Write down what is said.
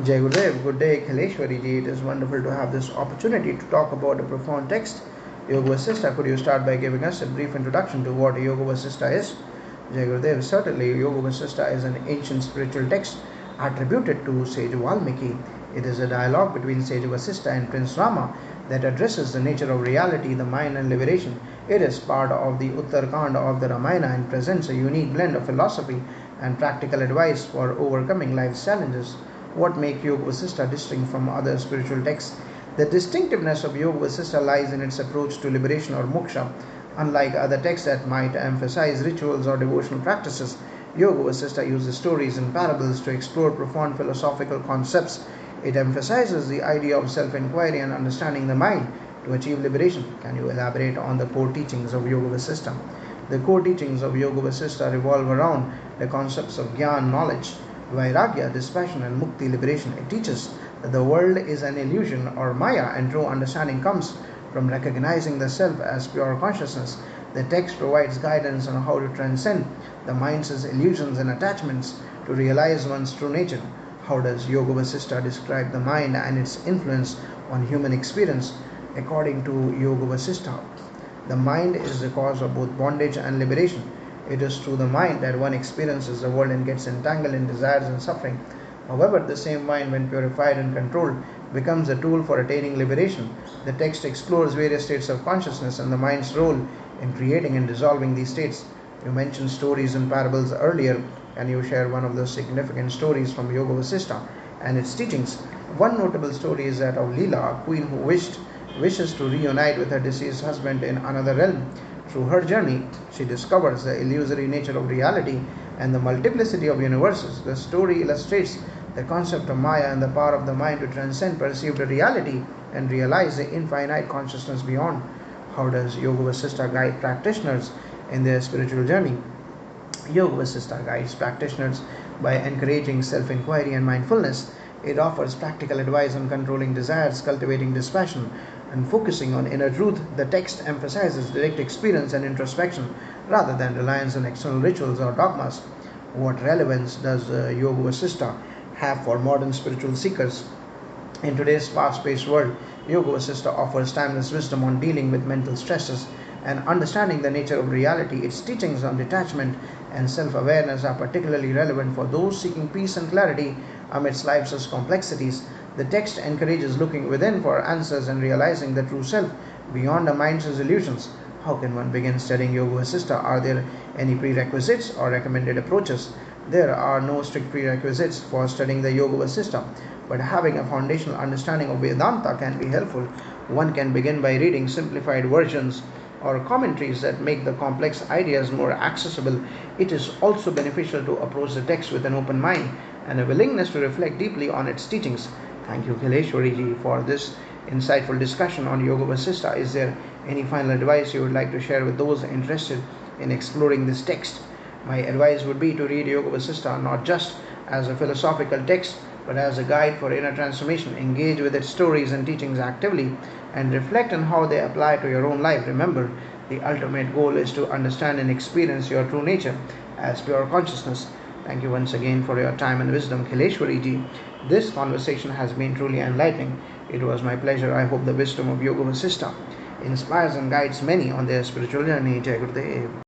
Jai Gurudev, good day, Khileshwari ji. It is wonderful to have this opportunity to talk about a profound text. Yoga Vashistha, could you start by giving us a brief introduction to what Yoga Vashistha is? Jai Gurudev, certainly, Yoga Vashistha is an ancient spiritual text attributed to sage Valmiki. It is a dialogue between sage Vashistha and Prince Rama that addresses the nature of reality, the mind, and liberation. It is part of the Uttarkand of the Ramayana and presents a unique blend of philosophy and practical advice for overcoming life's challenges. What makes Yoga Vasistha distinct from other spiritual texts? The distinctiveness of Yoga Vasistha lies in its approach to liberation or moksha. Unlike other texts that might emphasize rituals or devotional practices, Yoga Vasistha uses stories and parables to explore profound philosophical concepts. It emphasizes the idea of self inquiry and understanding the mind to achieve liberation. Can you elaborate on the core teachings of Yoga Vasistha? The core teachings of Yoga Vasistha revolve around the concepts of Gyan, knowledge, Vairagya, dispassion, and Mukti, liberation. It teaches that the world is an illusion or Maya, and true understanding comes from recognizing the self as pure consciousness. The text provides guidance on how to transcend the mind's illusions and attachments to realize one's true nature. How does Yoga Vasistha describe the mind and its influence on human experience? According to Yoga Vasistha, the mind is the cause of both bondage and liberation. It is through the mind that one experiences the world and gets entangled in desires and suffering. However, the same mind, when purified and controlled, becomes a tool for attaining liberation. The text explores various states of consciousness and the mind's role in creating and dissolving these states. You mentioned stories and parables earlier. Can you share one of the significant stories from Yoga Vasistha and its teachings? One notable story is that of Leela, a queen who wishes to reunite with her deceased husband in another realm. Through her journey, she discovers the illusory nature of reality and the multiplicity of universes. The story illustrates the concept of Maya and the power of the mind to transcend perceived reality and realize the infinite consciousness beyond. How does Yoga Vasistha guide practitioners in their spiritual journey? Yoga Vasistha guides practitioners by encouraging self inquiry and mindfulness. It offers practical advice on controlling desires, cultivating dispassion, and focusing on inner truth. The text emphasizes direct experience and introspection rather than reliance on external rituals or dogmas. What relevance does Yoga Vasistha have for modern spiritual seekers? In today's fast paced world, Yoga Vasistha offers timeless wisdom on dealing with mental stresses and understanding the nature of reality. Its teachings on detachment and self awareness are particularly relevant for those seeking peace and clarity amidst life's complexities. The text encourages looking within for answers and realizing the true self beyond the mind's illusions. How can one begin studying Yoga Vasistha? Are there any prerequisites or recommended approaches? There are no strict prerequisites for studying the Yoga Vasistha, but having a foundational understanding of Vedanta can be helpful. One can begin by reading simplified versions or commentaries that make the complex ideas more accessible. It is also beneficial to approach the text with an open mind and a willingness to reflect deeply on its teachings. Thank you, Khileshwari ji, for this insightful discussion on Yoga Vasistha. Is there any final advice you would like to share with those interested in exploring this text? My advice would be to read Yoga Vasistha not just as a philosophical text but as a guide for inner transformation. Engage with its stories and teachings actively and reflect on how they apply to your own life. Remember, the ultimate goal is to understand and experience your true nature as pure consciousness. Thank you once again for your time and wisdom, Khileshwari ji. This conversation has been truly enlightening. It was my pleasure. I hope the wisdom of Yoga Vasistha inspires and guides many on their spiritual journey. Jai Gurudev.